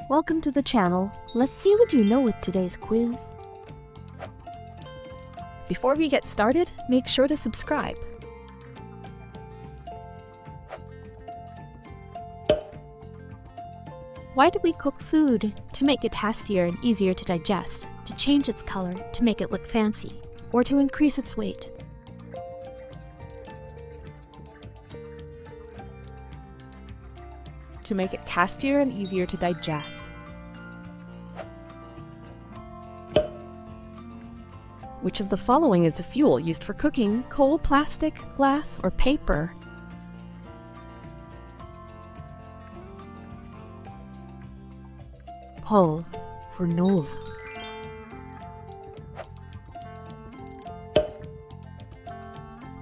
Welcome to the channel. Let's see what you know with today's quiz. Before we get started, make sure to subscribe. Why do we cook food? To make it tastier and easier to digest, to change its color, to make it look fancy, or to increase its weight. To make it tastier and easier to digest. Which of the following is a fuel used for cooking? Coal, plastic, glass, or paper? Coal. Renewable.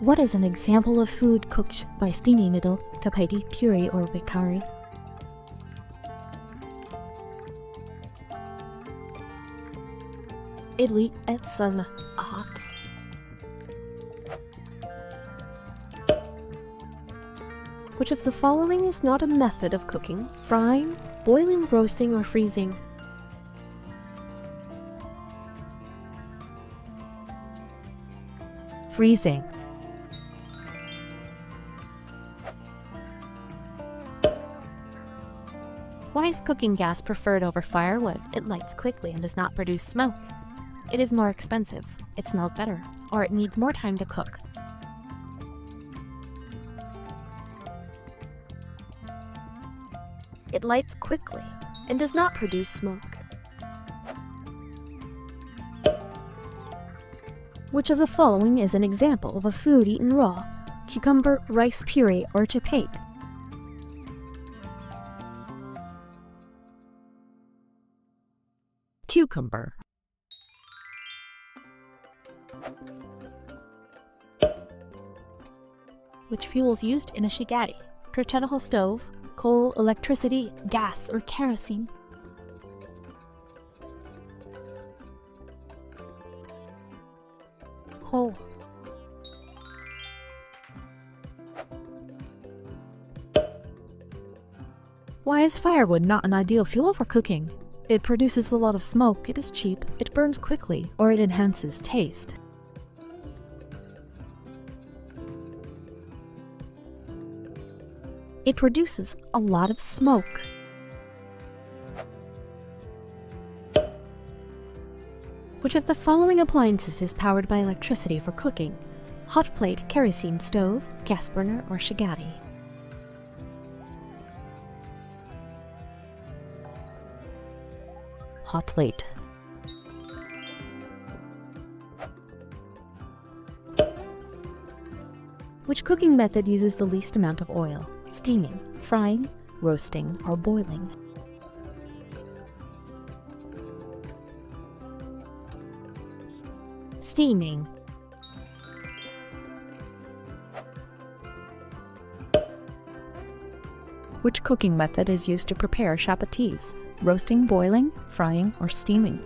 What is an example of food cooked by steaming noodle, chapati, puree, or wikari? Idli et some hots. Which of the following is not a method of cooking? Frying, boiling, roasting, or freezing? Freezing. Why is cooking gas preferred over firewood? It lights quickly and does not produce smoke. It is more expensive, it smells better, or it needs more time to cook. It lights quickly and does not produce smoke. Which of the following is an example of a food eaten raw? Cucumber, rice puree, or chapati? Cucumber. Which fuels used in a shigari? Perpetual stove, coal, electricity, gas, or kerosene? Coal. Why is firewood not an ideal fuel for cooking? It produces a lot of smoke, it is cheap, it burns quickly, or it enhances taste. It produces a lot of smoke. Which of the following appliances is powered by electricity for cooking? Hot plate, kerosene stove, gas burner, or shigari? Hot plate. Which cooking method uses the least amount of oil? Steaming, frying, roasting, or boiling? Steaming. Which cooking method is used to prepare chapatis? Roasting, boiling, frying, or steaming?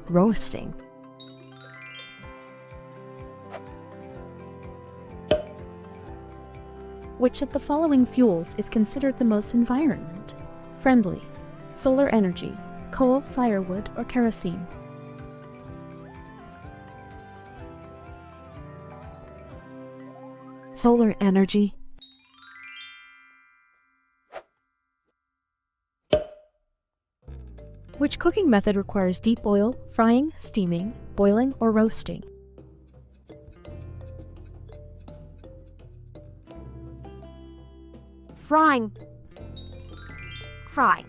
Roasting. Which of the following fuels is considered the most environment friendly? Solar energy, coal, firewood, or kerosene? Solar energy. Which cooking method requires deep boil, frying, steaming, boiling, or roasting? Frying. Frying.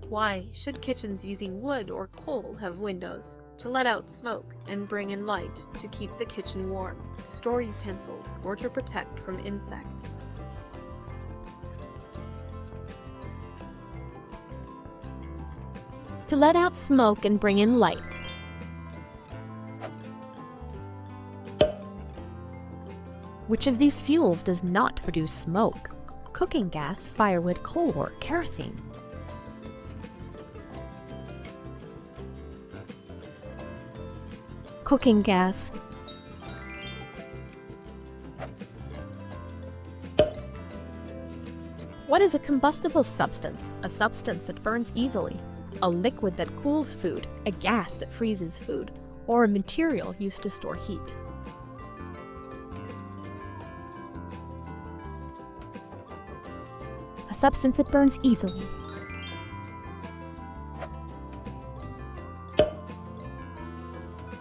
Why should kitchens using wood or coal have windows? To let out smoke and bring in light, to keep the kitchen warm, to store utensils, or to protect from insects. To let out smoke and bring in light. Which of these fuels does not produce smoke? Cooking gas, firewood, coal, or kerosene? Cooking gas. What is a combustible substance? A substance that burns easily, a liquid that cools food, a gas that freezes food, or a material used to store heat. A substance that burns easily.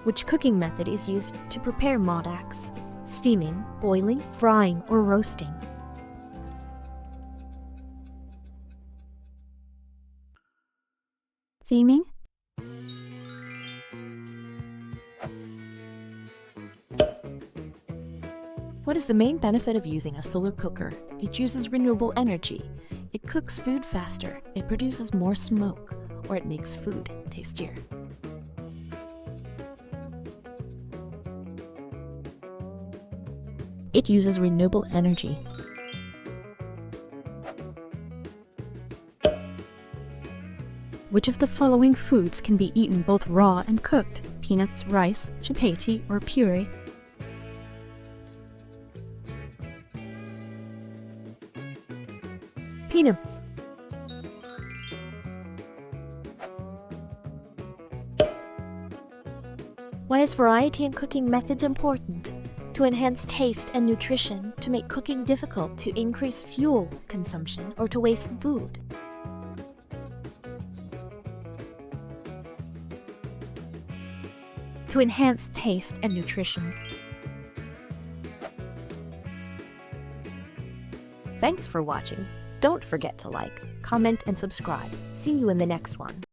Which cooking method is used to prepare modaks? Steaming, boiling, frying, or roasting? Theming? What is the main benefit of using a solar cooker? It uses renewable energy. It cooks food faster, it produces more smoke, or it makes food tastier. It uses renewable energy. Which of the following foods can be eaten both raw and cooked? Peanuts, rice, chapati, or puree? Peanuts. Why is variety in cooking methods important? To enhance taste and nutrition, to make cooking difficult, to increase fuel consumption, or to waste food. To enhance taste and nutrition. Thanks for watching. Don't forget to like, comment, and subscribe. See you in the next one.